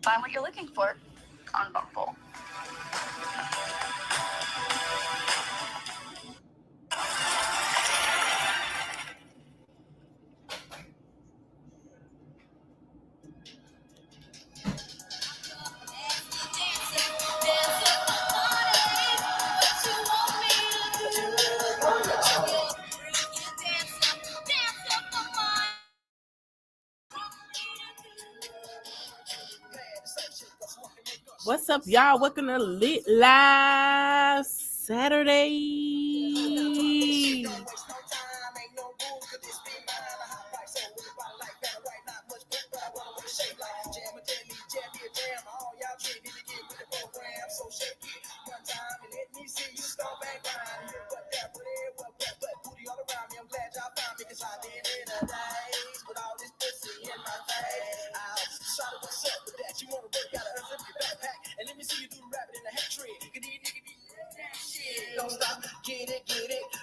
Find what you're looking for on Bumble. What's up, y'all? Welcome to Lit Live Saturday. Don't stop, get it,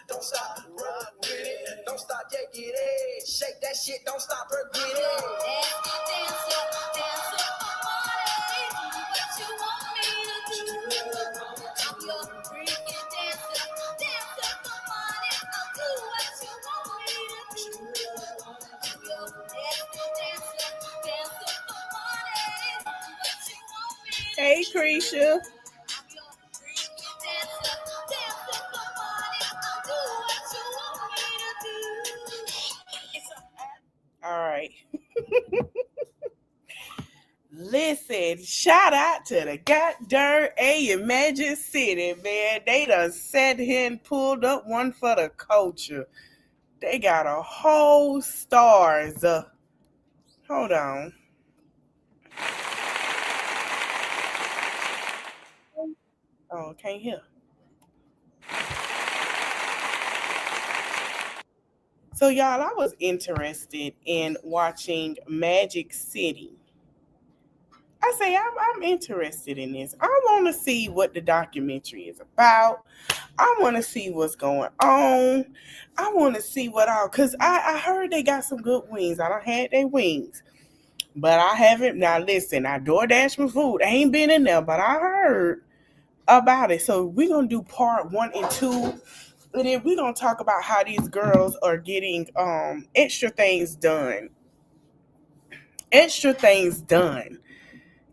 don't stop, run with it, don't stop, yeah, get it, shake that shit, don't stop her, get it. Dance up, party, what you want me to do? I'm your freaking dancer, party, I'll do what you want me to do. I'm your dancer, party, what you want me to do. Hey, Creisha. All right. Listen, shout out to the goddamn Magic City, man. They done sat here and pulled up one for the culture. They got a whole stars. Hold on. Oh, can't hear. So, y'all, I was interested in watching Magic City. I say I'm interested in this. I want to see what the documentary is about. I want to see what's going on. I want to see what all, because I heard they got some good wings. I done had their wings, but I haven't. Now, listen, I DoorDash my food. I ain't been in there, but I heard about it. So we're going to do part 1 and 2. And then we're going to talk about how these girls are getting extra things done. Extra things done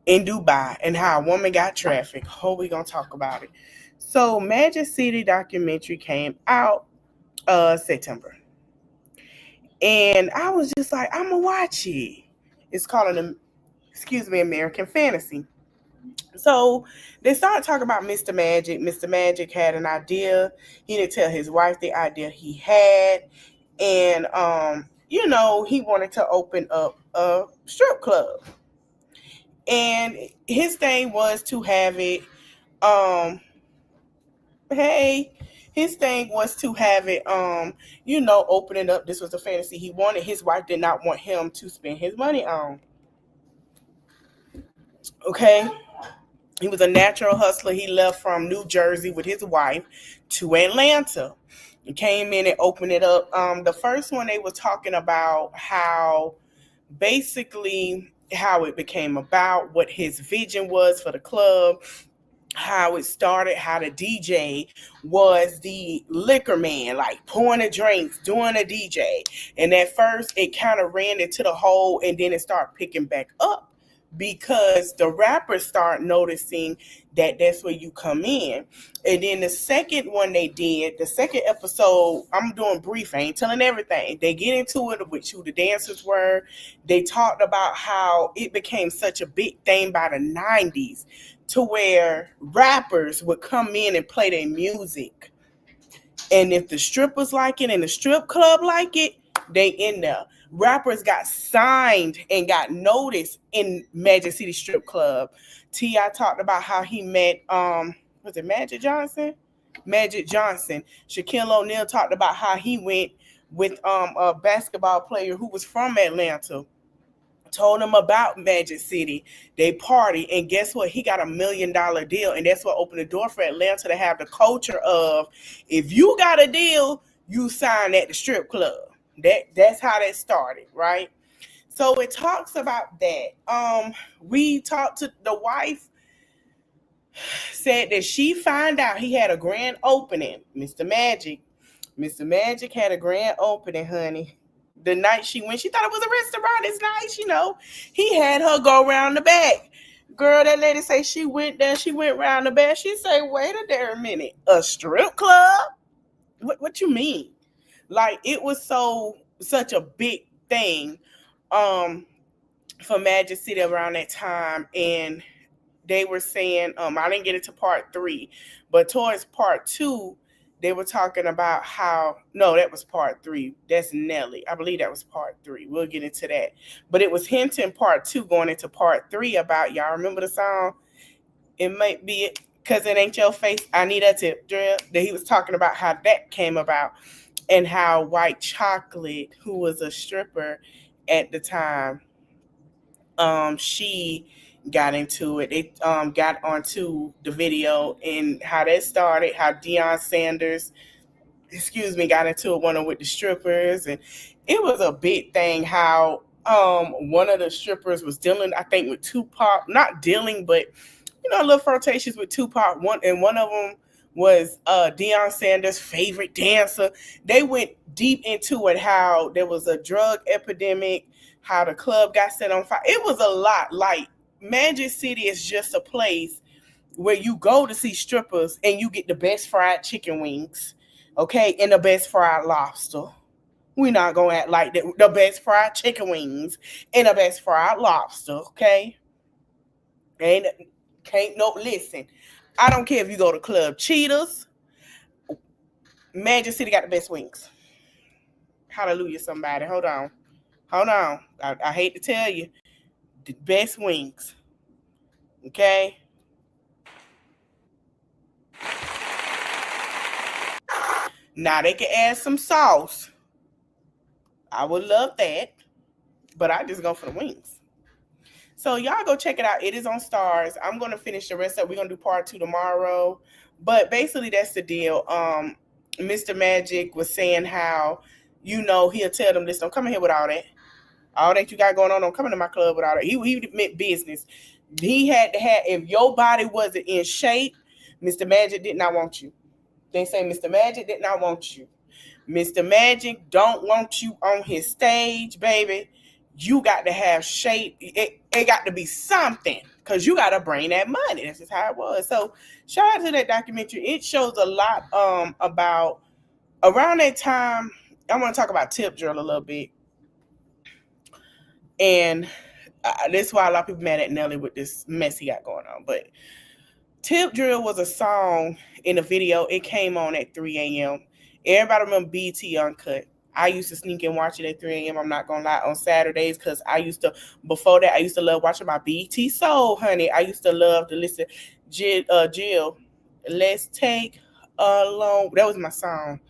in Dubai and how a woman got trafficked. Oh, we gonna talk about it. So Magic City documentary came out September. And I was just like, I'm gonna watch it. It's called American Fantasy. So they started talking about Mr. Magic. Mr. Magic had an idea. He didn't tell his wife the idea he had. And he wanted to open up a strip club. And his thing was to have it, his thing was to have it, opening up. This was a fantasy he wanted. His wife did not want him to spend his money on. Okay. He was a natural hustler. He left from New Jersey with his wife to Atlanta. He came in and opened it up. The first one, they were talking about how it became about, what his vision was for the club, how it started, how the DJ was the liquor man, like pouring the drinks, doing a DJ. And at first it kind of ran into the hole, and then it started picking back up because the rappers start noticing that that's where you come in. And then the second one they did, the second episode, I'm doing brief, I ain't telling everything. They get into it with who the dancers were. They talked about how it became such a big thing by the 90s to where rappers would come in and play their music. And if the strippers like it and the strip club like it, they in there. Rappers got signed and got noticed in Magic City Strip Club. T.I. talked about how he met, was it Magic Johnson? Magic Johnson. Shaquille O'Neal talked about how he went with a basketball player who was from Atlanta. Told him about Magic City. They party, and guess what? He got $1 million deal, and that's what opened the door for Atlanta to have the culture of, if you got a deal, you sign at the strip club. That's how that started, right? So it talks about that. We talked to the wife, said that she found out he had a grand opening. Mr. Magic had a grand opening, honey. The night she went, she thought it was a restaurant. It's nice, you know. He had her go around the back. Girl, that lady say she went there, she went around the back. She say, wait a damn minute, a strip club? What you mean? Like, it was such a big thing for Magic City around that time. And they were saying, I didn't get into part 3, but towards part 2, they were talking about how, no, that was part 3. That's Nelly. I believe that was part 3. We'll get into that. But it was hinting part 2 going into part 3 about, y'all remember the song? It might be it, Cause It Ain't Your Face. I Need a Tip Drill. That he was talking about how that came about and how White Chocolate, who was a stripper at the time, she got into it. They got onto the video and how that started, how Deion Sanders, got into it, one with the strippers. And it was a big thing how one of the strippers was dealing, I think, with Tupac, not dealing, but, you know, little flirtations with Tupac. One of them was Deion Sanders' favorite dancer. They went deep into it, how there was a drug epidemic, how the club got set on fire. It was a lot. Like, Magic City is just a place where you go to see strippers and you get the best fried chicken wings, okay, and the best fried lobster. We're not going to act like that. The best fried chicken wings and the best fried lobster, okay? And listen, I don't care if you go to Club Cheetahs. Magic City got the best wings. Hallelujah, somebody. Hold on. I hate to tell you. The best wings. Okay? Now they can add some sauce. I would love that. But I just go for the wings. So y'all go check it out. It is on Stars. I'm going to finish the rest of it. We're going to do part 2 tomorrow. But basically that's the deal. Mr. Magic was saying how, you know, he'll tell them, listen, don't come in here with all that. All that you got going on, don't come into my club with all that. He meant business. He had to have, if your body wasn't in shape, Mr. Magic did not want you. They say Mr. Magic did not want you. Mr. Magic don't want you on his stage, baby. You got to have shape. It got to be something, because you got to bring that money. That's just how it was. So shout out to that documentary. It shows a lot about, around that time, I want to talk about Tip Drill a little bit. And that's why a lot of people mad at Nelly with this mess he got going on. But Tip Drill was a song in a video. It came on at 3 a.m. Everybody remember BET Uncut. I used to sneak and watch it at 3 a.m. I'm not going to lie, on Saturdays, because before that, I used to love watching my BET Soul, honey. I used to love to listen. Jill, let's take a long, that was my song.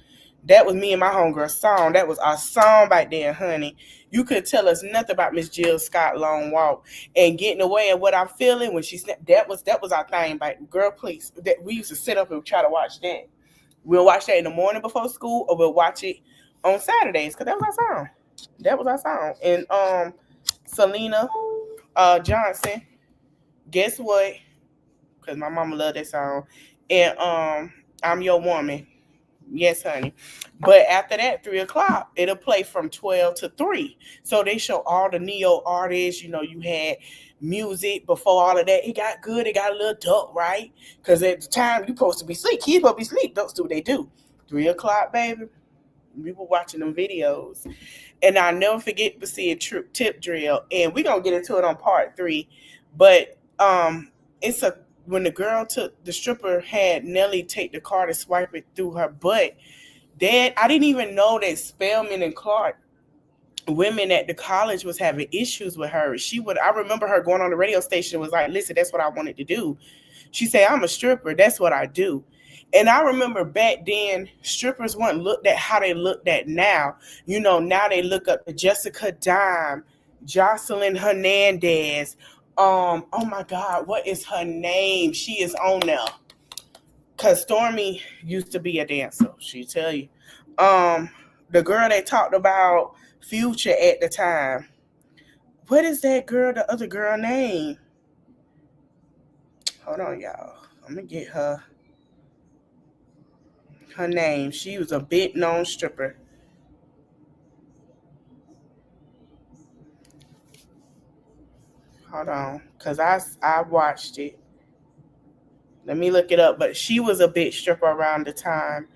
That was me and my homegirl song. That was our song back there, honey. You could tell us nothing about Miss Jill Scott Long Walk and Getting Away and What I'm Feeling when she snapped. That was our thing, back. Girl, please. We used to sit up and try to watch that. We'll watch that in the morning before school, or we'll watch it on Saturdays, because that was our song. And Selena Johnson, guess what? Because my mama loved that song. And I'm Your Woman. Yes, honey. But after that, 3 o'clock, it'll play from 12 to 3. So they show all the neo artists. You know, you had music before all of that. It got good. It got a little dark, right? Because at the time, you're supposed to be asleep. Kids supposed to be asleep. That's what they do. 3 o'clock, baby. We were watching them videos. And I'll never forget to see a Tip Drill. And we're going to get into it on part 3. But when the stripper had Nelly take the card and swipe it through her butt, I didn't even know that Spelman and Clark, women at the college, was having issues with her. I remember her going on the radio station and was like, listen, that's what I wanted to do. She said, I'm a stripper. That's what I do. And I remember back then, strippers weren't looked at how they looked at now. You know, now they look up to Jessica Dime, Jocelyn Hernandez. Oh my God, what is her name? She is on there. Cause Stormy used to be a dancer. She tell you. The girl they talked about, Future at the time. What is that girl, the other girl name? Hold on, y'all. I'm gonna get her name. She was a big known stripper. Hold on, cause I watched it. Let me look it up. But she was a big stripper around the time,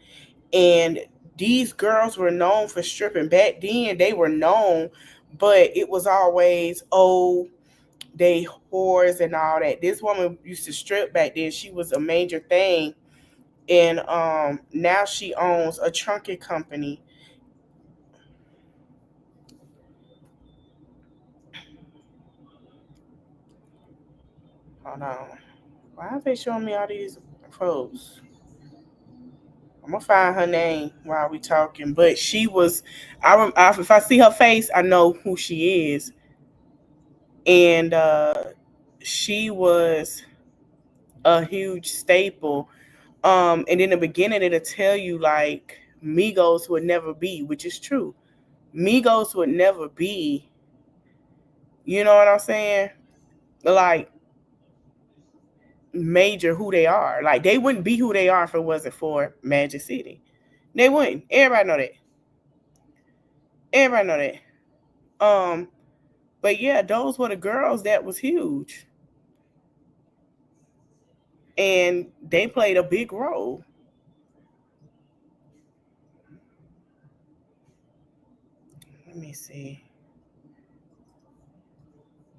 and these girls were known for stripping. Back then, they were known, but it was always, oh, they whores and all that. This woman used to strip back then. She was a major thing, and now she owns a trunking company. Hold on. Why are they showing me all these posts? I'm gonna find her name while we talking. But she was, if I see her face, I know who she is. And she was a huge staple. And in the beginning, it'll tell you like Migos would never be, which is true. Migos would never be. You know what I'm saying? Like major who they are. Like they wouldn't be who they are if it wasn't for Magic City. They wouldn't. Everybody know that. Everybody know that. But yeah, those were the girls that was huge. And they played a big role. Let me see.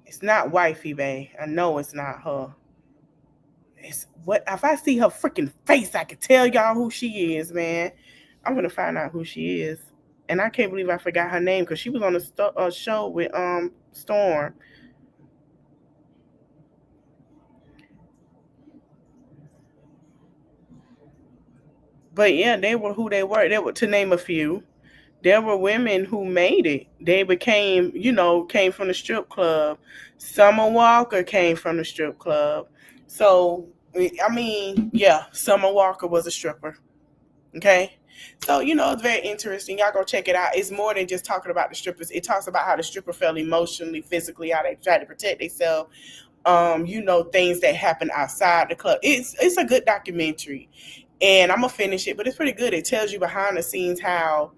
It's not Wifey Bay. I know it's not her. It's what if I see her freaking face, I can tell y'all who she is, man. I'm gonna find out who she is. And I can't believe I forgot her name because she was on a show with Storm. But yeah, they were who they were. They were, to name a few. There were women who made it. They became, came from the strip club. Summer Walker came from the strip club. So, I mean, yeah, Summer Walker was a stripper. Okay? So, it's very interesting. Y'all go check it out. It's more than just talking about the strippers. It talks about how the stripper felt emotionally, physically, how they tried to protect themselves. Things that happen outside the club. It's a good documentary. And I'm going to finish it, but it's pretty good. It tells you behind the scenes how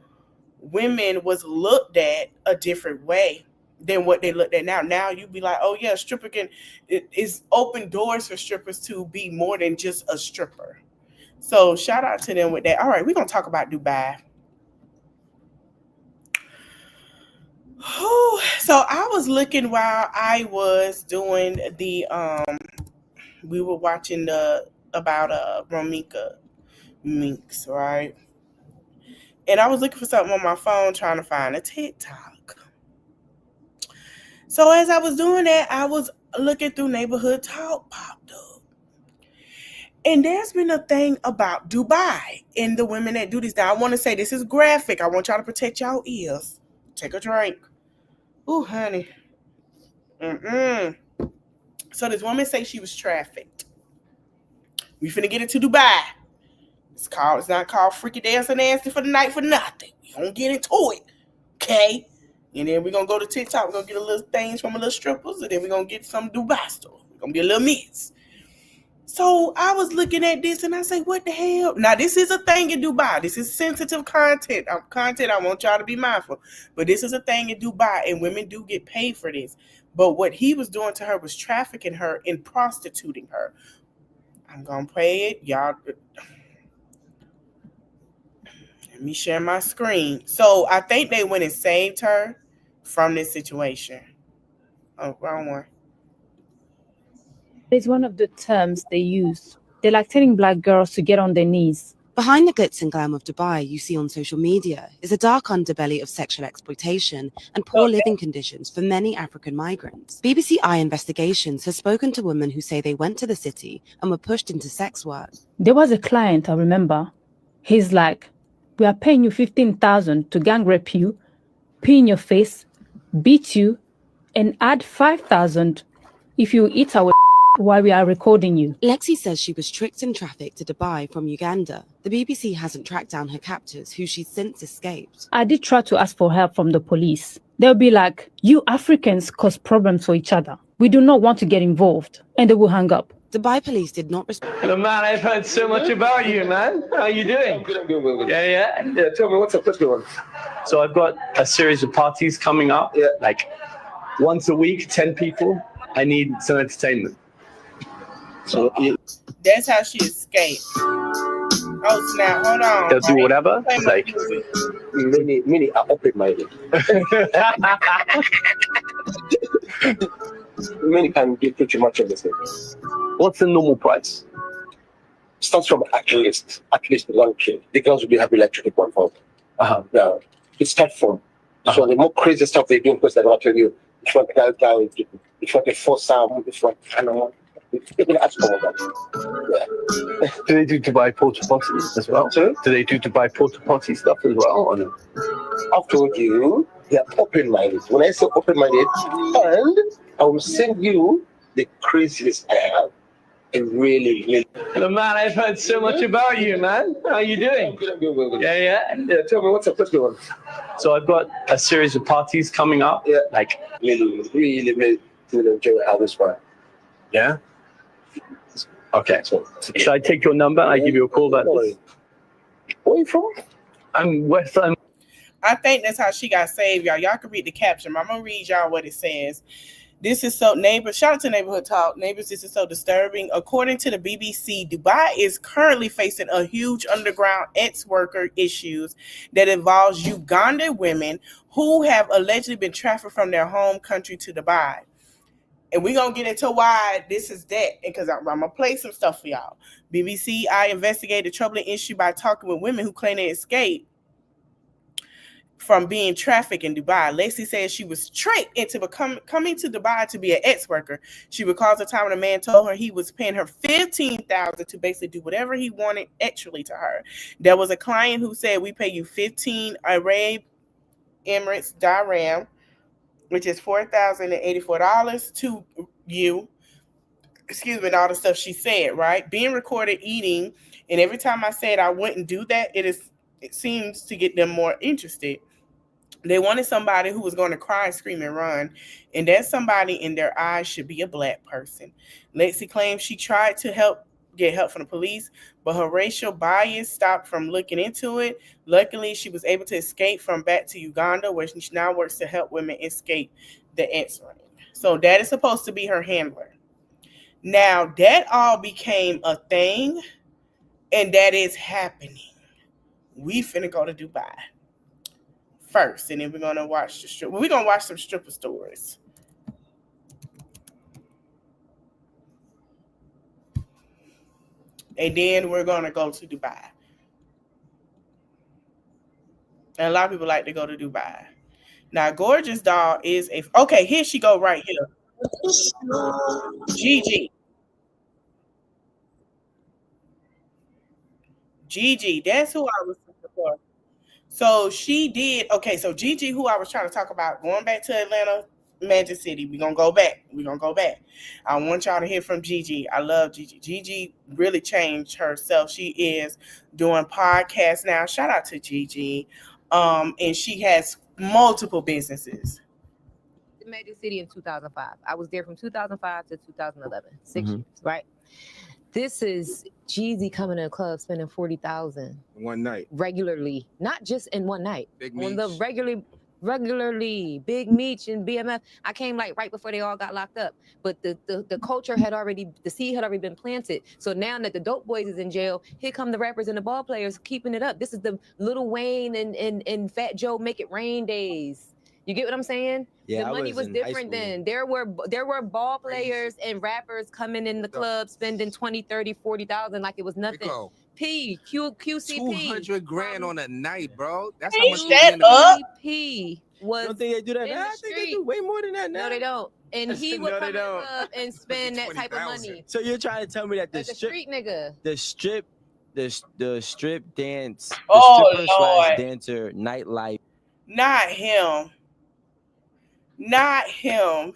women was looked at a different way than what they looked at now. Now you be like, oh yeah, stripper it's open doors for strippers to be more than just a stripper. So shout out to them with that. All right, we're gonna talk about Dubai. So I was looking while I was doing the we were watching about Romika Minks, right? And I was looking for something on my phone trying to find a TikTok. So as I was doing that, I was looking through Neighborhood Talk popped up. And there's been a thing about Dubai and the women that do this. Now, I want to say this is graphic. I want y'all to protect y'all ears. Take a drink. Ooh, honey. So this woman say she was trafficked. We finna get into Dubai. It's not called Freaky Dance and Nasty for the Night for nothing. We gonna get into it. Okay? And then we're gonna go to TikTok. We're gonna get a little things from a little strippers, and then we're gonna get some Dubai stuff. We're gonna get a little mix. So I was looking at this and I say, what the hell? Now this is a thing in Dubai. This is sensitive content. I want y'all to be mindful. But this is a thing in Dubai, and women do get paid for this. But what he was doing to her was trafficking her and prostituting her. I'm gonna play it, y'all. Let me share my screen. So I think they went and saved her from this situation. Oh, wrong one. It's one of the terms they use. They're like telling black girls to get on their knees. Behind the glitz and glam of Dubai you see on social media is a dark underbelly of sexual exploitation and poor living conditions for many African migrants. BBC Eye Investigations has spoken to women who say they went to the city and were pushed into sex work. There was a client, I remember. He's like, we are paying you 15,000 to gang rape you, pee in your face, beat you, and add 5,000 if you eat our while we are recording you. Lexi says she was tricked and trafficked to Dubai from Uganda. The BBC hasn't tracked down her captors, who she's since escaped. I did try to ask for help from the police. They'll be like, you Africans cause problems for each other. We do not want to get involved. And they will hang up. Dubai police did not respond. Hello, man. I've heard so much about you, man. How are you doing? I'm doing well. Yeah. Yeah, tell me what's up. What's going on? So I've got a series of parties coming up. Yeah. Like once a week, 10 people. I need some entertainment. So That's how she escaped. Oh snap! Hold on. They'll do whatever. Play my Like, music. many are open-minded. Many can do pretty much everything. what's the normal price? Starts from at least 1K. The girls will be happy like 2.5. Now it starts from. So the more crazy stuff they do, because they're going to tell you, if you want the guy, if you want the four sound, if you want animal, they're going to ask for that. Yeah. Do they do Dubai porta potty as well? Sorry? Do they do Dubai porta potty stuff as well? Or no? I've told you, they're open-minded. When I say open-minded, and I will send you the craziest I have. And really. Hello, man. I've heard so much about you, man. How are you doing? I'm doing well. Yeah. Yeah, tell me what's up. What's going on? So I've got a series of parties coming up. Yeah. Like, Really enjoy how this one. yeah. Okay. So, Should I take your number? I give you a call back. where are you from? I'm West. I think that's how she got saved, y'all. Y'all can read the caption. I'm gonna read y'all what it says. This is so neighbors. Shout out to Neighborhood Talk. Neighbors, this is so disturbing. According to the BBC, Dubai is currently facing a huge underground ex-worker issues that involves Ugandan women who have allegedly been trafficked from their home country to Dubai. And we're going to get into why this is that, because I'm going to play some stuff for y'all. BBC, I investigated the troubling issue by talking with women who claim they escaped from being trafficked in Dubai. Lacey says she was tricked into coming to Dubai to be an ex-worker. She recalls the time when a man told her he was paying her $15,000 to basically do whatever he wanted extrally to her. There was a client who said, we pay you 15 Arab Emirates dirham, which is $4,084 to you. Excuse me, and all the stuff she said, right? Being recorded eating, and every time I said I wouldn't do that, it seems to get them more interested. They wanted somebody who was going to cry, scream, and run, and that somebody in their eyes should be a black person. Lexi claims she tried to get help from the police, but her racial bias stopped from looking into it. Luckily, she was able to escape from back to Uganda, where she now works to help women escape the X-ring. So that is supposed to be her handler. Now, that all became a thing, and that is happening. We finna go to Dubai first, and then we're gonna watch the strip. We're gonna watch some stripper stories. And then we're gonna go to Dubai. And a lot of people like to go to Dubai. Now, Gorgeous Doll is okay, here she go right here. Gigi, that's who I was looking for. So she did, okay, so Gigi, who I was trying to talk about, going back to Atlanta, Magic City. We're going to go back. I want y'all to hear from Gigi. I love Gigi. Gigi really changed herself. She is doing podcasts now. Shout out to Gigi. And she has multiple businesses. Magic City in 2005. I was there from 2005 to 2011. 6 years, right? This is Jeezy coming to the club spending $40,000 one night regularly, not just in one night. Big On the regularly Big Meech and BMF. I came like right before they all got locked up, but the culture had already, the seed had already been planted. So now that the dope boys is in jail, here come the rappers and the ball players keeping it up. This is the Lil Wayne and Fat Joe Make It Rain days. You get what I'm saying? Yeah, the money was different then. There were ball players and rappers coming in the club spending 20, 30, 40,000 like it was nothing. Rico, QCP. 200 grand on a night, bro. That's Hey, how much shut up. QCP You was don't think they do that in now? the I think they street. do way more than that now. No, they don't. And he would No, come they in the don't. club and spend that type of 20,000. money. So you're trying to tell me that Like a street nigga. the strip dance, Oh, the stripper Lord. / dancer nightlife. Not him.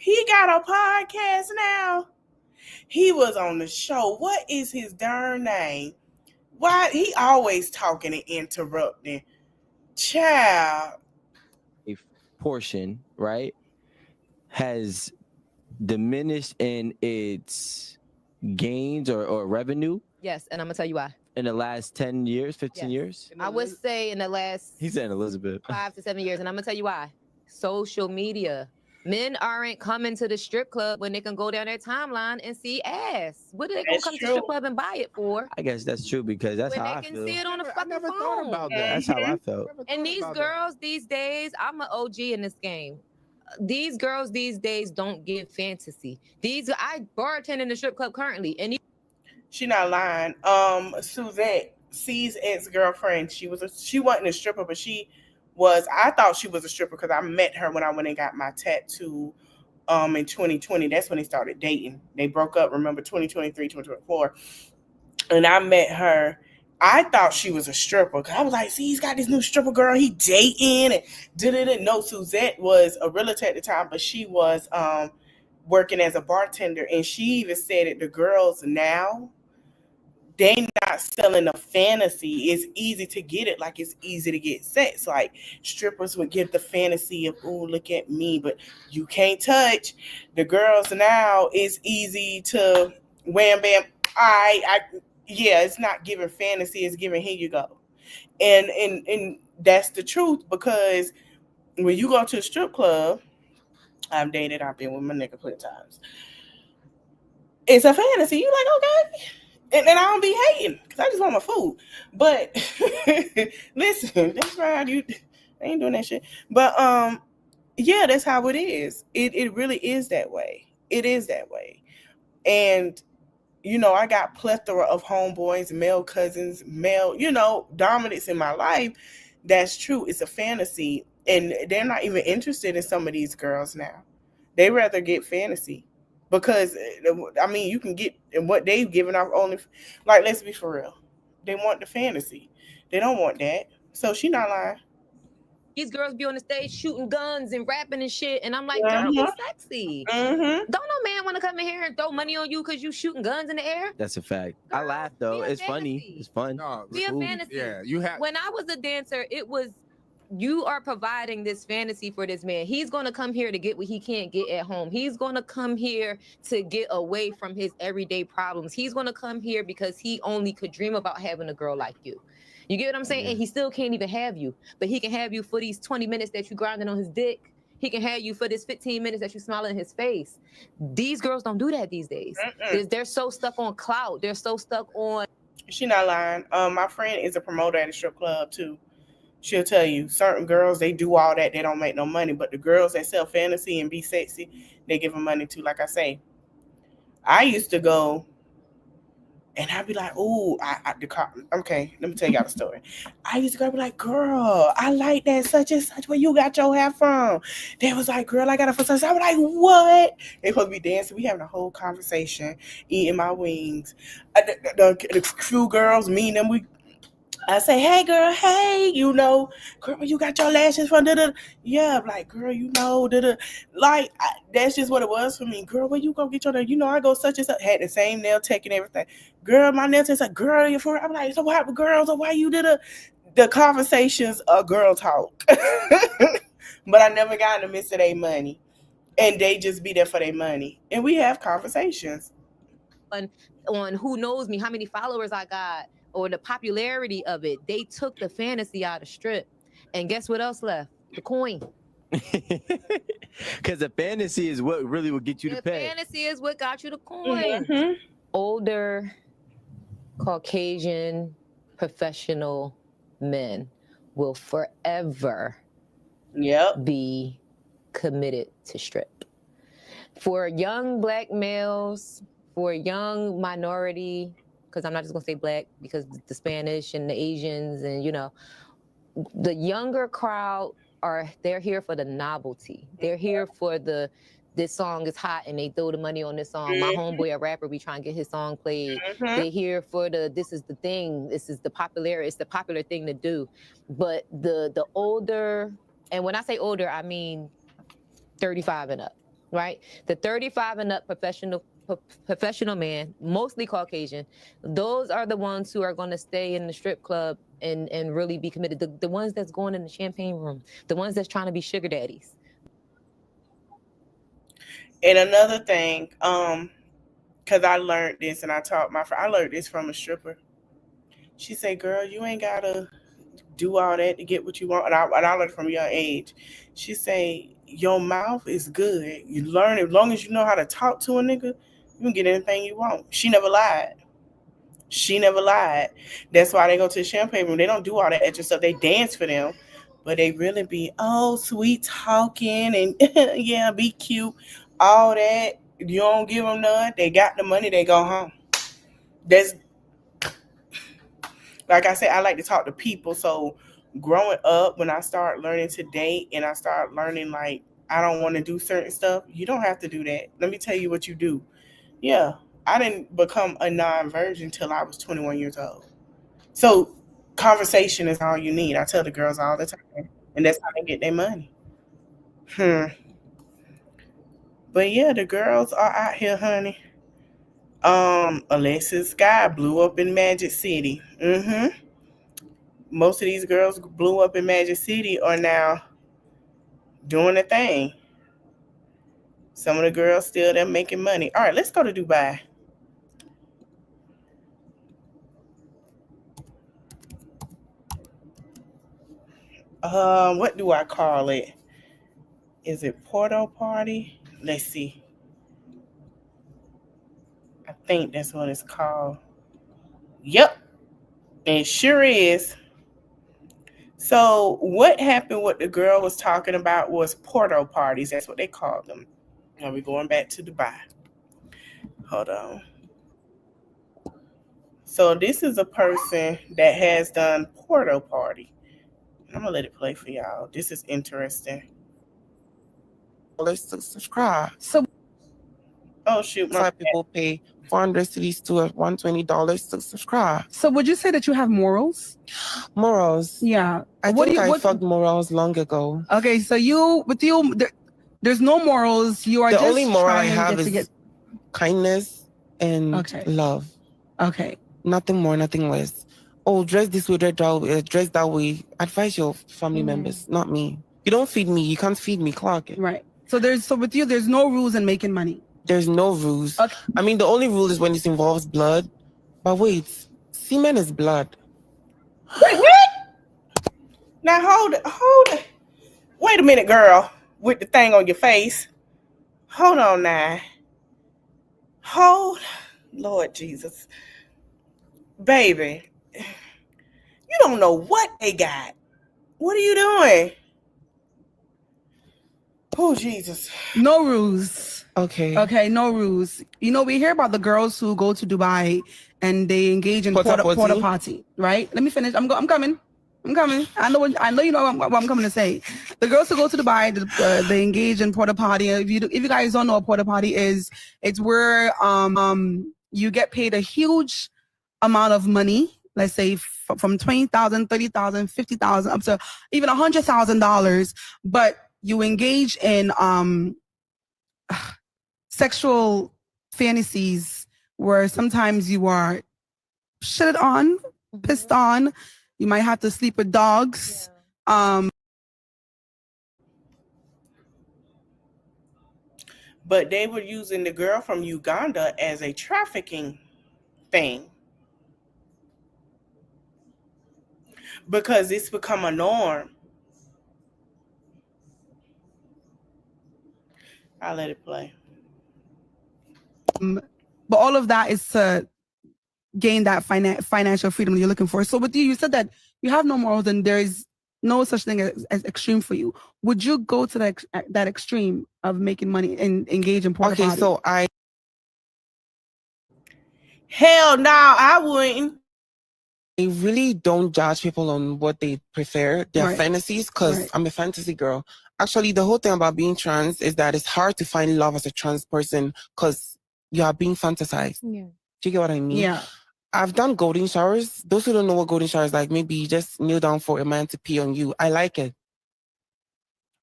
He got a podcast now. He was on the show. What is his darn name? Why he always talking and interrupting? Child. A portion, right, has diminished in its gains or revenue Yes, and I'm gonna tell you why. in the last 10 years, 15 Yes. years? I would say in the last He's saying Elizabeth. 5 to 7 years, and I'm gonna tell you why. Social media. Men aren't coming to the strip club when they can go down their timeline and see ass. What are they gonna That's come to the true. strip club and buy it for? I guess that's true because that's When how they I can feel. see it on the fucking never phone. thought about that. That's how I felt. And these girls these days, I'm an OG in this game. These girls these days don't give fantasy. I bartend in the strip club currently, and She not lying. Suzette, C's ex-girlfriend, she wasn't a stripper, but I thought she was a stripper because I met her when I went and got my tattoo in 2020. That's when they started dating. They broke up, remember, 2023, 2024. And I met her. I thought she was a stripper because I was like, see, he's got this new stripper girl he dating and didn't know. Suzette was a realtor at the time, but she was working as a bartender, and she even said that the girls now, they not selling a fantasy. It's easy to get it, like it's easy to get sex. Like strippers would get the fantasy of, oh, look at me, but you can't touch. The girls now, it's easy to wham bam. Yeah, it's not giving fantasy, it's giving here you go. And that's the truth, because when you go to a strip club, I've been with my nigga plenty of times. It's a fantasy. You like, okay. And I don't be hating because I just want my food. But listen, that's right. I ain't doing that shit. But yeah, that's how it is. It really is that way. It is that way. And I got plethora of homeboys, male cousins, male, dominance in my life. That's true. It's a fantasy. And they're not even interested in some of these girls now. They rather get fantasy. Because, I mean, you can get what they've given off only, like, let's be for real. They want the fantasy. They don't want that. So she not lying. these girls be on the stage shooting guns and rapping and shit. And I'm like, girl, be sexy. Don't no man want to come in here and throw money on you because you shooting guns in the air. That's a fact. Girl, I laugh though. be a It's funny. fantasy. It's fun. No, Be a cool. fantasy. yeah, you have. When I was a dancer, it was, you are providing this fantasy for this man. He's going to come here to get what he can't get at home. He's going to come here to get away from his everyday problems. He's going to come here because he only could dream about having a girl like you. You get what I'm saying? Yeah. And he still can't even have you, but he can have you for these 20 minutes that you grinding on his dick. He can have you for this 15 minutes that you smiling in his face. These girls don't do that these days. They're so stuck on clout. They're so stuck on. She not lying. My friend is a promoter at a strip club too. She'll tell you certain girls, they do all that, they don't make no money. But the girls that sell fantasy and be sexy, they give them money to. Like I say, I used to go and I'd be like, "Ooh, okay, let me tell y'all the story." I used to go and be like, "Girl, I like that such and such. Where you got your hair from?" They was like, "Girl, I got it for such." I was like, "What?" They supposed to be dancing. We having a whole conversation, eating my wings. The few girls, me and them, I say, "Hey, girl, hey, girl, you got your lashes from da-da." Yeah, I'm like, girl, da-da. Like, that's just what it was for me. Girl, where you gonna get your nail? I go such and such. Had the same nail tech and everything. Girl, my nail tech's like, girl, you're for. I'm like, so what happened, girls? So why you did the conversations are girl talk. But I never got in the midst of their money. And they just be there for their money. And we have conversations. On who knows me, how many followers I got, or the popularity of it. They took the fantasy out of strip. And guess what else left? The coin. Because the fantasy is what really will get you to The pay. fantasy is what got you the coin. Mm-hmm. Older Caucasian professional men will forever be committed to strip. For young black males, for young minority, because I'm not just gonna say black, because the Spanish and the Asians and the younger crowd they're here for the novelty. They're here for this song is hot and they throw the money on this song. My homeboy, a rapper, we try and get his song played. They're here for this is the thing. This is the popular. It's the popular thing to do. But the older, and when I say older, I mean 35 and up, right? The 35 and up professional professional man, mostly Caucasian, those are the ones who are going to stay in the strip club and really be committed. The ones that's going in the champagne room, the ones that's trying to be sugar daddies. And another thing, because I learned this and I taught my friend, I learned this from a stripper. She said, girl, you ain't got to do all that to get what you want. And I learned from a young age. She said, your mouth is good. You learn, as long as you know how to talk to a nigga, you can get anything you want. She never lied. She never lied. That's why they go to the champagne room. They don't do all that extra stuff. They dance for them, but they really be, oh, sweet talking and yeah, be cute. All that. You don't give them none. They got the money. They go home. That's, like I said, I like to talk to people. So growing up, when I started learning to date and I started learning, like, I don't want to do certain stuff, you don't have to do that. Let me tell you what you do. Yeah, I didn't become a non-virgin until I was 21 years old. So conversation is all you need. I tell the girls all the time. And that's how they get their money. But yeah, the girls are out here, honey. Alexis Sky blew up in Magic City. Most of these girls blew up in Magic City are now doing a thing. Some of the girls still there making money. All right, let's go to Dubai. What do I call it? Is it Porto Party? Let's see. I think that's what it's called. Yep, it sure is. So what happened, what the girl was talking about was Porto parties. That's what they called them. Now we're going back to Dubai. Hold on. So this is a person that has done Porto party. I'm going to let it play for y'all. This is interesting. Let's subscribe. So, oh shoot, my people pay $400 cedis to $120 to subscribe. So would you say that you have morals? Morals? Yeah. I think I fucked morals long ago. Okay, so there's no morals. You are the just only moral I trying have to is get... kindness and love. Okay. Nothing more, nothing less. Oh, dress this way, dress that way. Advise your family members, not me. You don't feed me. You can't feed me, Clark. Right. So with you, there's no rules in making money. There's no rules. Okay. I mean, the only rule is when it involves blood. But wait, semen is blood. Wait, what? Now hold it. Wait a minute, girl, with the thing on your face. Hold on now. Lord Jesus. Baby, you don't know what they got. What are you doing? Oh, Jesus. No rules. Okay. Okay, no rules. You know, we hear about the girls who go to Dubai and they engage in porta potty, right? Let me finish. I'm coming. I know you know what I'm coming to say. The girls who go to Dubai, they engage in porta potty. If you guys don't know what porta potty is, it's where you get paid a huge amount of money. Let's say from $20,000, $30,000, $50,000 up to even $100,000, but you engage in sexual fantasies where sometimes you are shitted on, pissed on. You might have to sleep with dogs. But they were using the girl from Uganda as a trafficking thing. Because it's become a norm. I'll let it play. But all of that is to gain that financial freedom that you're looking for. So with you said that you have no morals and there is no such thing as extreme for you. Would you go to that extreme of making money and engage in porta potty? Okay, so Hell no, I wouldn't. I really don't judge people on what they prefer, their fantasies, because I'm a fantasy girl. Actually, the whole thing about being trans is that it's hard to find love as a trans person because you are being fantasized. Yeah. Do you get what I mean? Yeah. I've done golden showers. Those who don't know what golden shower is like, maybe you just kneel down for a man to pee on you. I like it.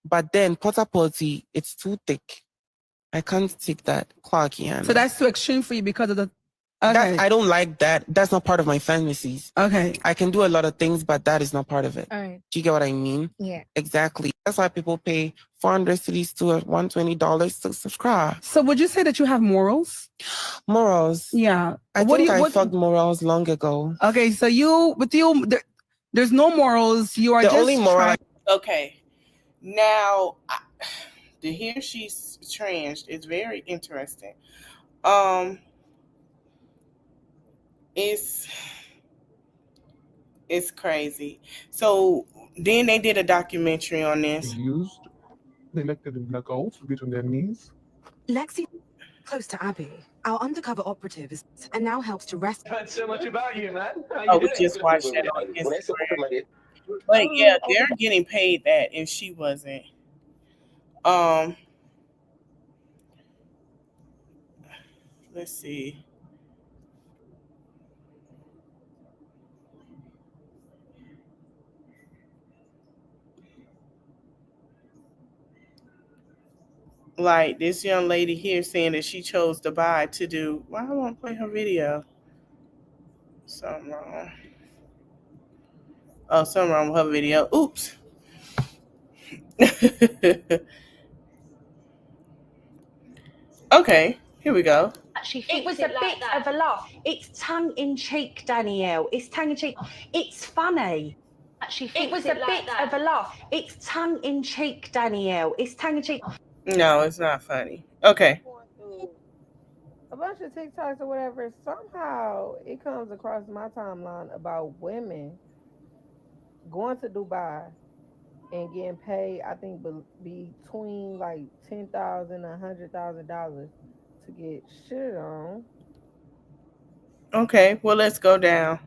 But then porta potty, it's too thick. I can't take that. Clarkian. So that's too extreme for you because of the. Okay. I don't like that. That's not part of my fantasies. Okay. I can do a lot of things, but that is not part of it. All right. Do you get what I mean? Yeah. Exactly. That's why people pay $400 cities to $120 to subscribe. So would you say that you have morals? Morals. Yeah. I think I fucked morals long ago. Okay, so there's no morals. You are The just only moral. Okay. Now, to hear she's trans is very interesting. It's crazy. So then they did a documentary on this. They elected in black holes between their knees. Lexi, close to Abby, our undercover operative, and now helps to rescue. Heard so much about you, man. We just watched that on Instagram. But yeah, they're getting paid that, and she wasn't. Let's see. Like this young lady here saying that she chose Dubai to do. Why I want to play her video? Something wrong. Oh, something wrong with her video. Oops. Okay, here we go. It was a bit of a laugh. It's tongue in cheek, Danielle. It's tongue in cheek. It's funny. It was a bit of a laugh. It's tongue in cheek, Danielle. It's tongue in cheek. No, it's not funny. Okay. A bunch of TikToks or whatever, somehow it comes across my timeline about women going to Dubai and getting paid, I think, between like $10,000 and $100,000 to get shit on. Okay, well, let's go down.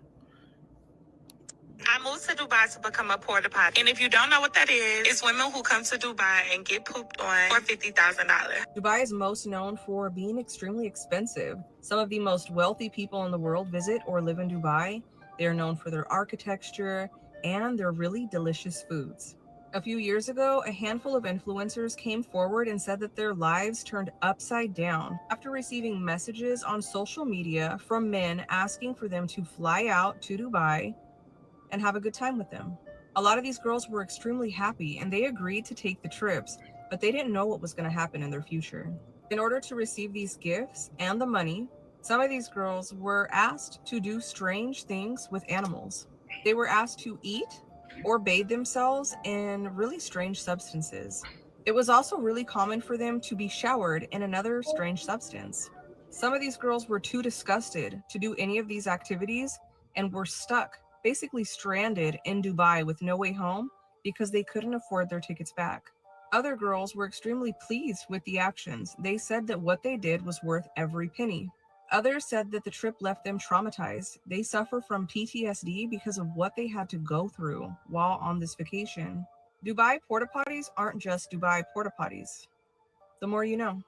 I moved to Dubai to become a porta potty. And if you don't know what that is, it's women who come to Dubai and get pooped on for $50,000. Dubai is most known for being extremely expensive. Some of the most wealthy people in the world visit or live in Dubai. They are known for their architecture and their really delicious foods. A few years ago, a handful of influencers came forward and said that their lives turned upside down after receiving messages on social media from men asking for them to fly out to Dubai and have a good time with them. A lot of these girls were extremely happy and they agreed to take the trips, but they didn't know what was going to happen in their future. In order to receive these gifts and the money, some of these girls were asked to do strange things with animals. They were asked to eat or bathe themselves in really strange substances. It was also really common for them to be showered in another strange substance. Some of these girls were too disgusted to do any of these activities and were stuck, basically stranded in Dubai with no way home because they couldn't afford their tickets back. Other girls were extremely pleased with the actions. They said that what they did was worth every penny. Others said that the trip left them traumatized. They suffer from PTSD because of what they had to go through while on this vacation. Dubai porta potties aren't just Dubai porta potties. The more you know.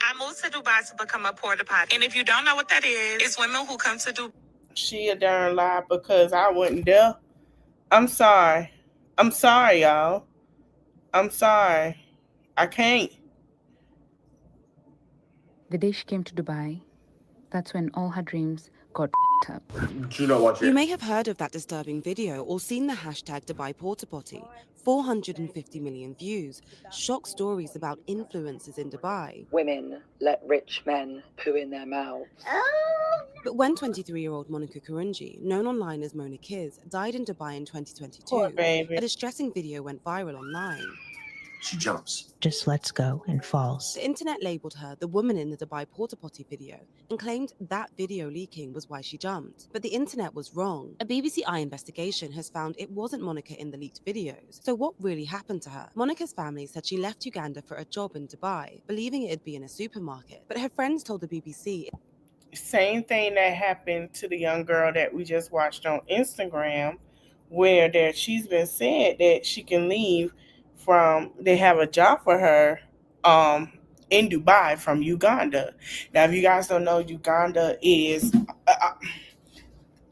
I moved to Dubai to become a porta potty. And if you don't know what that is, it's women who come to Dubai. She a darn lie because I wasn't there. I'm sorry. I'm sorry, y'all. I'm sorry. I can't. The day she came to Dubai, that's when all her dreams got up. Do you not watch it? You may have heard of that disturbing video or seen the hashtag Dubai Porta Potty. 450 million views. Shock stories about influencers in Dubai. Women let rich men poo in their mouths. But when 23-year-old Monica Kurunji, known online as Mona Kiz, died in Dubai in 2022, Poor baby. a distressing video went viral online. She jumps. Just lets go and falls. The internet labeled her the woman in the Dubai Porta Potty video and claimed that video leaking was why she jumped. But the internet was wrong. A BBC Eye investigation has found it wasn't Monica in the leaked videos. So what really happened to her? Monica's family said she left Uganda for a job in Dubai, believing it'd be in a supermarket. But her friends told the BBC... Same thing that happened to the young girl that we just watched on Instagram, where she's been said that she can leave they have a job for her in Dubai from Uganda. Now, if you guys don't know, Uganda is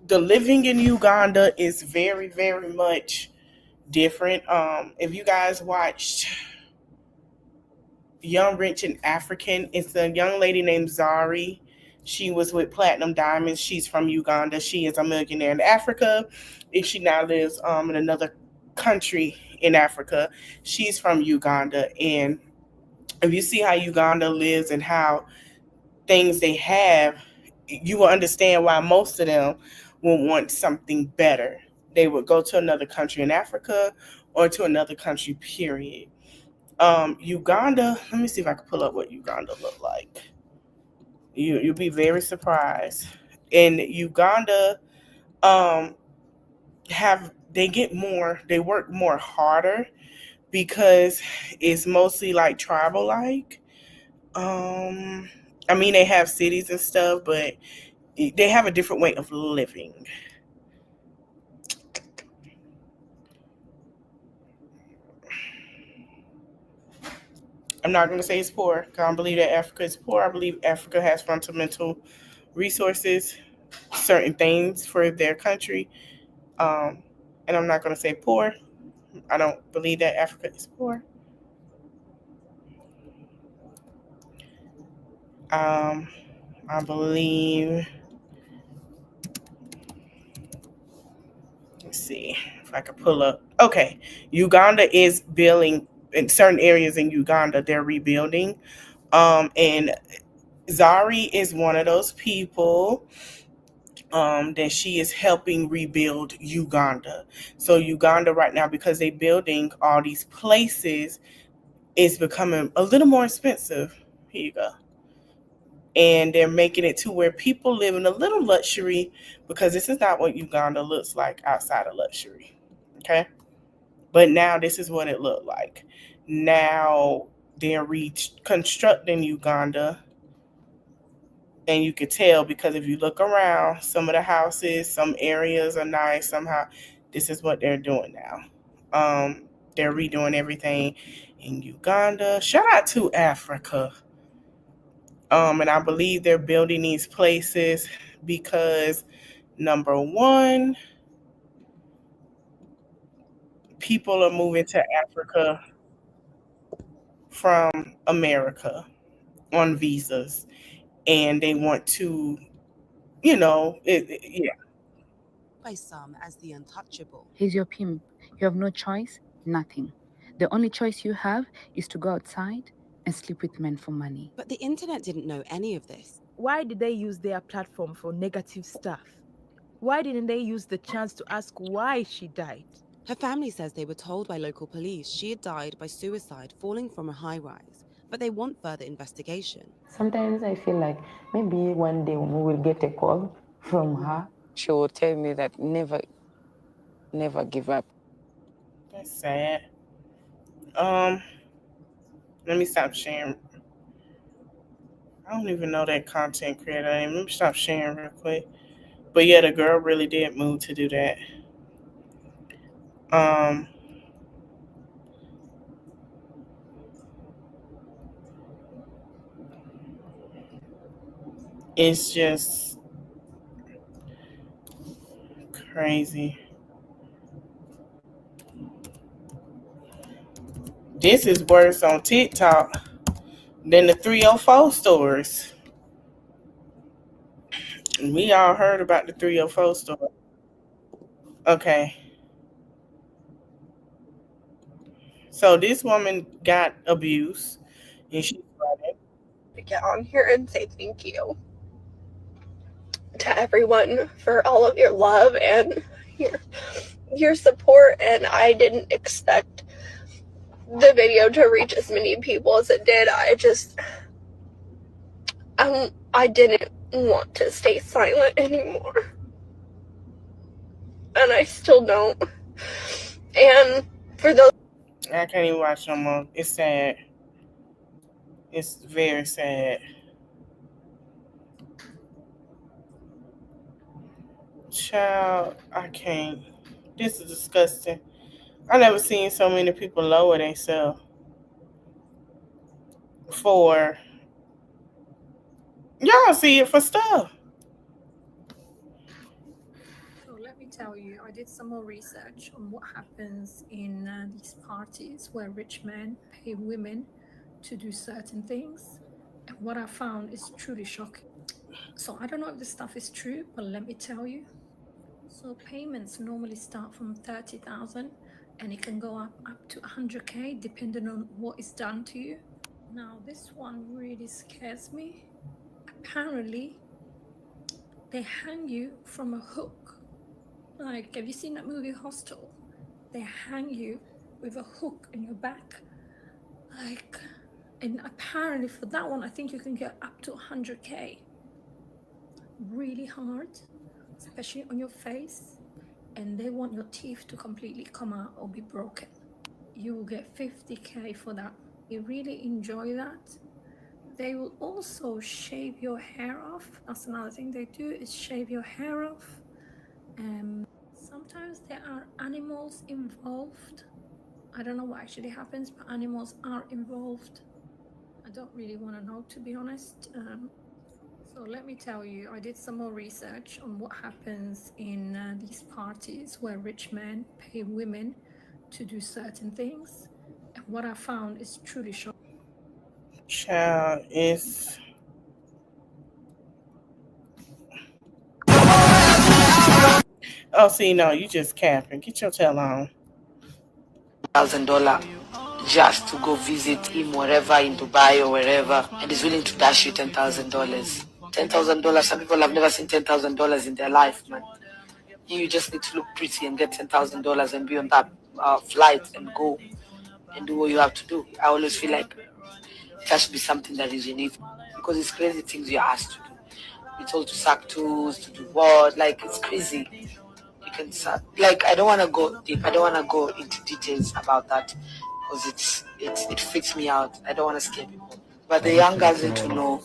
the living in Uganda is very, very much different. If you guys watched Young, Rich, and African. It's a young lady named Zari. She was with Platinum Diamonds. She's from Uganda. She is a millionaire in Africa, and she now lives in another country in Africa. She's from Uganda, and if you see how Uganda lives and how things they have, you will understand why most of them will want something better. They would go to another country in Africa or to another country, period. Uganda, let me see if I can pull up what Uganda look like. You'll be very surprised. In Uganda, they work more harder because it's mostly like tribal like. I mean, they have cities and stuff, but they have a different way of living. I'm not going to say it's poor. I don't believe that Africa is poor. I believe Africa has fundamental resources, certain things for their country. And I'm not going to say poor. I don't believe that Africa is poor. I believe, let's see if I can pull up. Okay, Uganda is building in certain areas in Uganda. They're rebuilding. And Zari is one of those people that she is helping rebuild Uganda. So Uganda right now, because they're building all these places, is becoming a little more expensive. Here you go. And they're making it to where people live in a little luxury, because this is not what Uganda looks like outside of luxury. Okay. But now this is what it looked like. Now they're reconstructing Uganda. And you could tell, because if you look around, some of the houses, some areas are nice. Somehow, this is what they're doing now. They're redoing everything in Uganda. Shout out to Africa. And I believe they're building these places because, number one, people are moving to Africa from America on visas, and they want to, yeah. By some as the untouchable. He's your pimp. You have no choice, nothing. The only choice you have is to go outside and sleep with men for money. But the internet didn't know any of this. Why did they use their platform for negative stuff? Why didn't they use the chance to ask why she died? Her family says they were told by local police she had died by suicide falling from a high-rise, but they want further investigation. Sometimes I feel like maybe one day we will get a call from her. She will tell me that never give up. That's sad. Let me stop sharing. I don't even know that content creator name. Let me stop sharing real quick. But yeah, the girl really did move to do that. It's just crazy. This is worse on TikTok than the 304 stores. We all heard about the 304 store. Okay. So this woman got abused, and she's running. To get on here and say thank you to everyone for all of your love and your support, and I didn't expect the video to reach as many people as it did. I didn't want to stay silent anymore, and I still don't. And for those, I can't even watch no more. It's sad. It's very sad. Child, I can't. This is disgusting. I never seen so many people lower themselves for, y'all see it for stuff. So let me tell you, I did some more research on what happens in these parties where rich men pay women to do certain things. And what I found is truly shocking. So I don't know if this stuff is true, but let me tell you. So payments normally start from 30,000 and it can go up to 100K depending on what is done to you. Now this one really scares me. Apparently they hang you from a hook. Like, have you seen that movie Hostel? They hang you with a hook in your back. Like, and apparently for that one, I think you can get up to 100K. Really hard, especially on your face. And they want your teeth to completely come out or be broken. You will get 50K for that. You really enjoy that. They will also shave your hair off. That's another thing they do, is shave your hair off. Sometimes there are animals involved. I don't know what actually happens, but animals are involved. I don't really want to know, to be honest. So let me tell you, I did some more research on what happens in these parties where rich men pay women to do certain things. And what I found is truly shocking. Child, it's... Oh, see, no, you just capping. Get your tail on. $1,000 just to go visit him wherever in Dubai or wherever, and he's willing to dash you $10,000. $10,000. Some people have never seen $10,000 in their life, man. You just need to look pretty and get $10,000 and be on that flight and go and do what you have to do. I always feel like it has to be something that is unique, because it's crazy things you're asked to do. You're told to suck tools, to do what? Like, it's crazy. You can suck. Like, I don't want to go deep. I don't want to go into details about that, because it freaks me out. I don't want to scare people. But the young girls need to know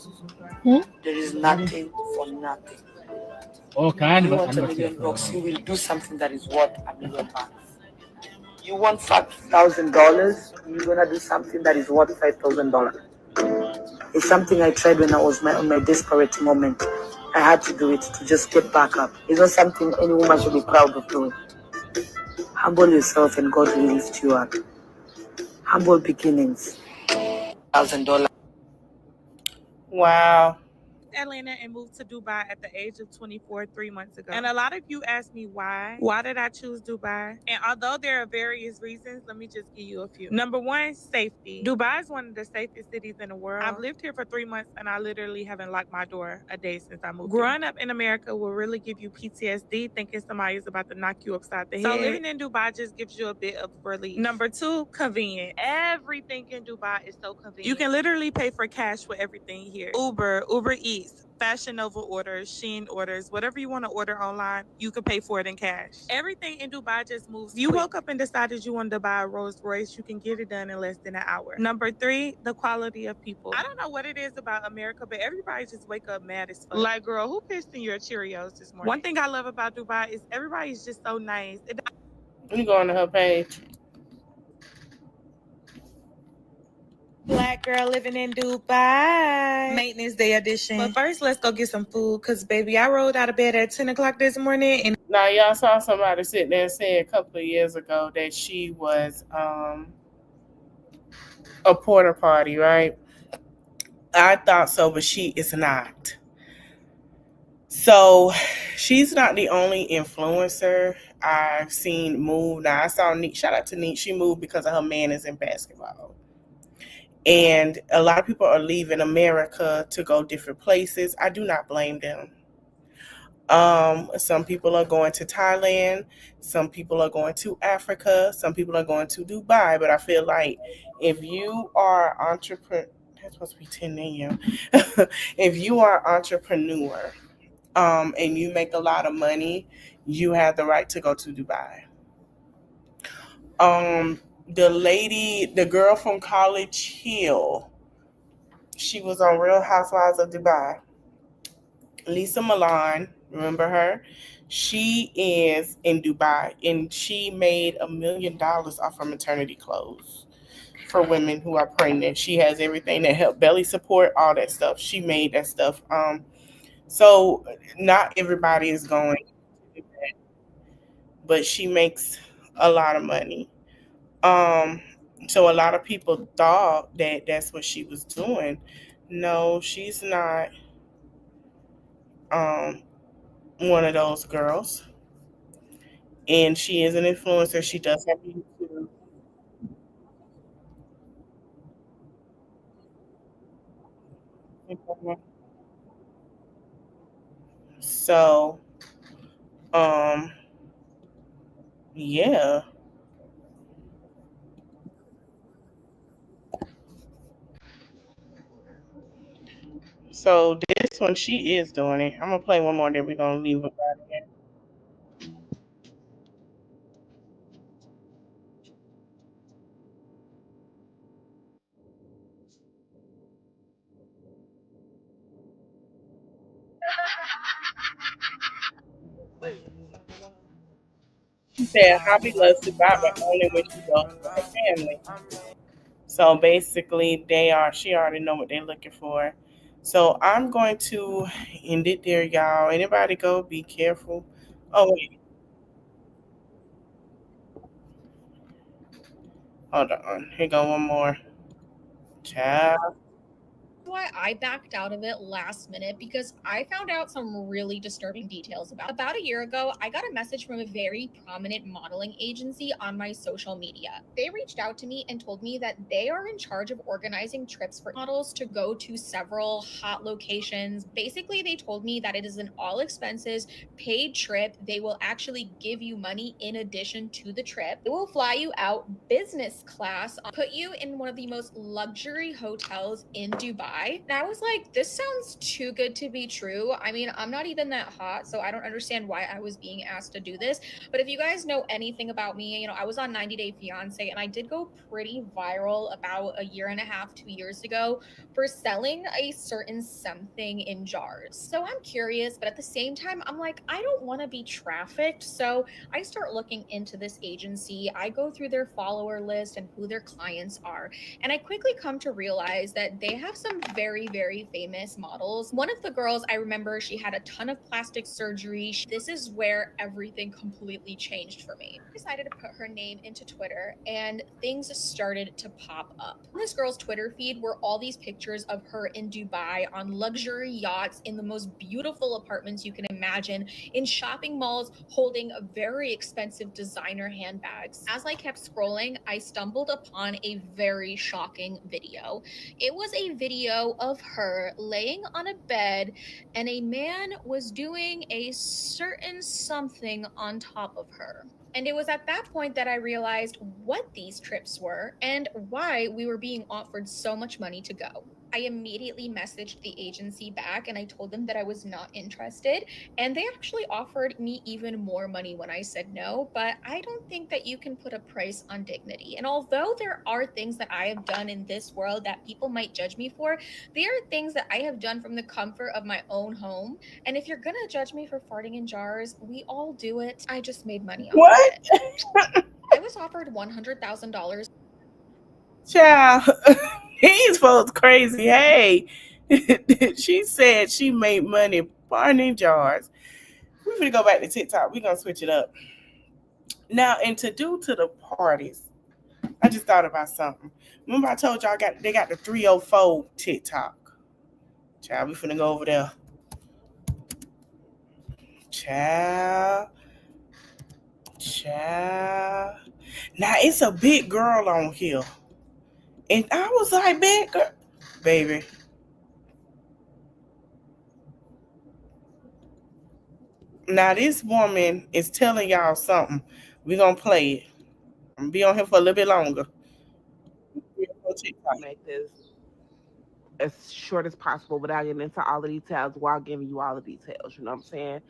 there is nothing for nothing. You want $1 million, you will do something that is worth $1 million. You want $5,000, you're gonna do something that is worth $5,000. It's something I tried when I was on my desperate moment. I had to do it to just get back up. It's not something any woman should be proud of doing. Humble yourself and God will lift you up. Humble beginnings. $1,000. Wow. Atlanta and moved to Dubai at the age of 24 3 months ago. And a lot of you asked me why did I choose Dubai? And although there are various reasons, let me just give you a few. Number one, safety. Dubai is one of the safest cities in the world. I've lived here for 3 months and I literally haven't locked my door a day since I moved. Growing up in America will really give you PTSD, thinking somebody is about to knock you upside the head. So living in Dubai just gives you a bit of relief. Number two, convenient. Everything in Dubai is so convenient. You can literally pay for cash for everything here. Uber Eats, Fashion Nova orders, Shein orders, whatever you want to order online, you can pay for it in cash. Everything in Dubai just moves. If you woke up and decided you wanted to buy a Rolls Royce, you can get it done in less than an hour. Number three, the quality of people. I don't know what it is about America, but everybody just wake up mad as fuck. Like, girl, who pissed in your Cheerios this morning? One thing I love about Dubai is everybody's just so nice. Let me go on to her page. Black girl living in Dubai. Maintenance Day edition. But first, let's go get some food, because, baby, I rolled out of bed at 10 o'clock this morning. And now, y'all saw somebody sit there and say a couple of years ago that she was a porta potty, right? I thought so, but she is not. So she's not the only influencer I've seen move. Now, I saw Neat. Shout out to Neat. She moved because of her man is in basketball. And a lot of people are leaving America to go different places. I do not blame them. Some people are going to Thailand. Some people are going to Africa. Some people are going to Dubai. But I feel like if you are entrepreneur, that's supposed to be 10 a.m. If you are an entrepreneur and you make a lot of money, you have the right to go to Dubai. The girl from College Hill, she was on Real Housewives of Dubai. Lisa Milan, remember her? She is in Dubai, and she made $1 million off her maternity clothes for women who are pregnant. She has everything that help belly support, all that stuff. She made that stuff. So not everybody is going to do that, but she makes a lot of money. So a lot of people thought that that's what she was doing. No, she's not one of those girls. And she is an influencer. She does have YouTube. So, yeah. So this one, she is doing it. I'm gonna play one more, then we're gonna leave it right here. She said hobby loves to buy, but only when she goes with her family. So basically, she already know what they're looking for. So I'm going to end it there, y'all. Anybody go? Be careful. Oh wait, hold on. Here go one more. Child. Why I backed out of it last minute because I found out some really disturbing details about a year ago. I got a message from a very prominent modeling agency on my social media. They reached out to me and told me that they are in charge of organizing trips for models to go to several hot locations. Basically, they told me that it is an all expenses paid trip. They will actually give you money in addition to the trip. They will fly you out business class, put you in one of the most luxury hotels in Dubai. And I was like, this sounds too good to be true. I mean, I'm not even that hot, so I don't understand why I was being asked to do this. But if you guys know anything about me, I was on 90 Day Fiance and I did go pretty viral about a year and a half, 2 years ago for selling a certain something in jars. So I'm curious, but at the same time, I'm like, I don't want to be trafficked. So I start looking into this agency. I go through their follower list and who their clients are. And I quickly come to realize that they have some very, very famous models. One of the girls, I remember she had a ton of plastic surgery. This is where everything completely changed for me. I decided to put her name into Twitter and things started to pop up. On this girl's Twitter feed were all these pictures of her in Dubai on luxury yachts in the most beautiful apartments you can imagine, in shopping malls holding very expensive designer handbags. As I kept scrolling, I stumbled upon a very shocking video. It was a video of her laying on a bed and a man was doing a certain something on top of her. And it was at that point that I realized what these trips were and why we were being offered so much money to go. I immediately messaged the agency back and I told them that I was not interested. And they actually offered me even more money when I said no. But I don't think that you can put a price on dignity. And although there are things that I have done in this world that people might judge me for, there are things that I have done from the comfort of my own home. And if you're going to judge me for farting in jars, we all do it. I just made money off of it. I was offered $100,000. Child, these folks crazy. Hey, she said she made money farting in jars. We're gonna go back to TikTok. We're gonna switch it up now. And to the parties, I just thought about something. Remember I told y'all they got the 304 TikTok. Child, we finna go over there. Child. Now it's a big girl on here. And I was like, big girl, baby. Now this woman is telling y'all something. We're gonna play it. I'm gonna be on here for a little bit longer. Make this as short as possible without getting into all the details while giving you all the details. You know what I'm saying?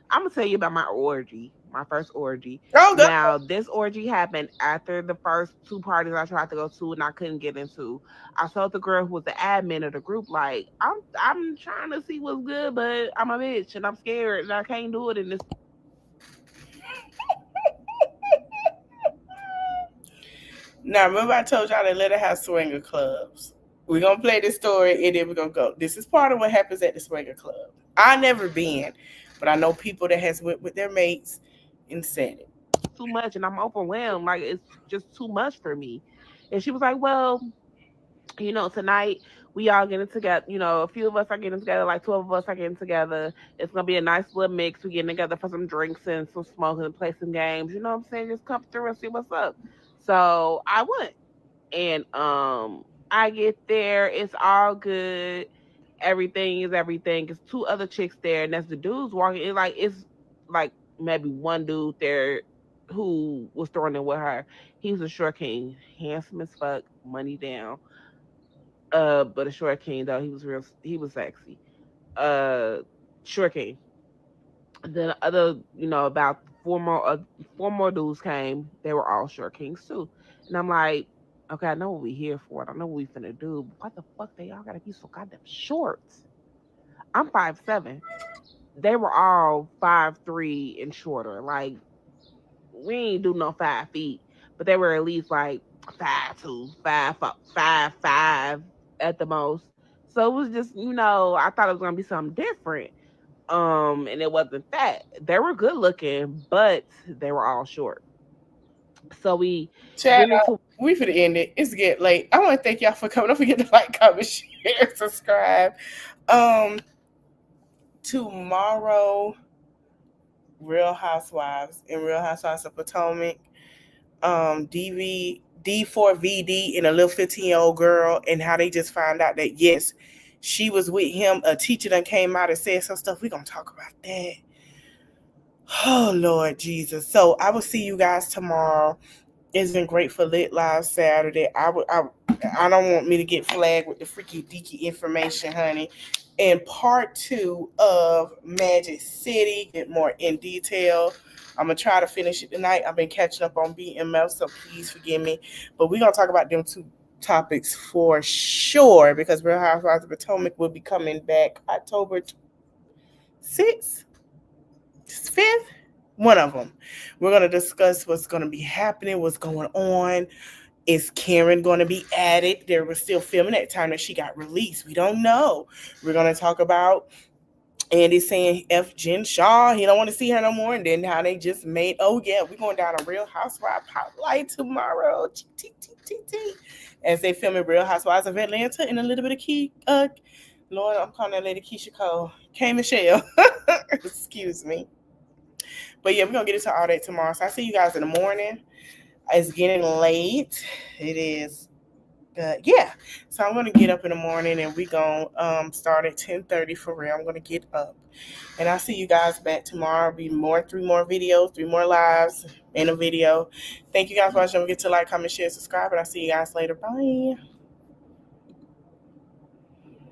I'm gonna tell you about my orgy, my first orgy. Now, this orgy happened after the first two parties I tried to go to and I couldn't get into. I told the girl who was the admin of the group, like, I'm trying to see what's good, but I'm a bitch and I'm scared and I can't do it in this. Now, remember I told y'all to let her have swinger clubs. We're going to play this story and then we're going to go. This is part of what happens at the swinger club. I never been, but I know people that has went with their mates and said it. Too much and I'm overwhelmed. Like, it's just too much for me. And she was like, well, you know, tonight we all getting together. You know, a few of us are getting together, like 12 of us are getting together. It's going to be a nice little mix. We're getting together for some drinks and some smoking and play some games. You know what I'm saying? Just come through and see what's up. So I went. And I get there. It's all good. Everything is everything. It's 2 other chicks there, and that's the dudes walking. It's like maybe one dude there who was throwing in with her. He was a short king, handsome as fuck, money down. But a short king though. He was sexy. Short king. Then other, you know, about 4 more dudes came. They were all short kings too. And I'm like, okay, I know what we here for. I don't know what we finna do. But what the fuck they all gotta be so goddamn short? I'm 5'7". They were all 5'3" and shorter. Like, we ain't do no 5 feet, but they were at least like 5'2", 5'5" at the most. So it was just, you know, I thought it was gonna be something different. And it wasn't that. They were good looking, but they were all short. So we finna end it. It's getting late. I want to thank y'all for coming. Don't forget to like, comment, share, subscribe. Tomorrow, Real Housewives and Real Housewives of Potomac. D4VD and a little 15-year-old girl, and how they just found out that yes, she was with him. A teacher done came out and said some stuff. We're gonna talk about that. Oh Lord Jesus. So I will see you guys tomorrow. It's been great for Lit Live Saturday. I don't want me to get flagged with the freaky deaky information, honey. And part 2 of Magic City, get more in detail. I'm going to try to finish it tonight. I've been catching up on BMF, so please forgive me. But we're going to talk about them 2 topics for sure, because Real Housewives of Potomac will be coming back October 6th, 5th. One of them. We're going to discuss what's going to be happening, what's going on. Is Karen going to be added? They were still filming at the time that she got released. We don't know. We're going to talk about Andy saying F. Jen Shaw. He don't want to see her no more. And then how they just made, oh yeah, we're going down a Real Housewives Spotlight tomorrow. As they filming Real Housewives of Atlanta and a little bit of Lord, I'm calling that lady Keisha Cole. K. Michelle. Excuse me. But yeah, we're going to get into all that tomorrow. So I'll see you guys in the morning. It's getting late. It is. Yeah. So I'm going to get up in the morning and we're going to start at 10:30 for real. I'm going to get up. And I'll see you guys back tomorrow. Be 3 more videos, 3 more lives and a video. Thank you guys for watching. Don't forget to like, comment, share, subscribe. And I'll see you guys later. Bye.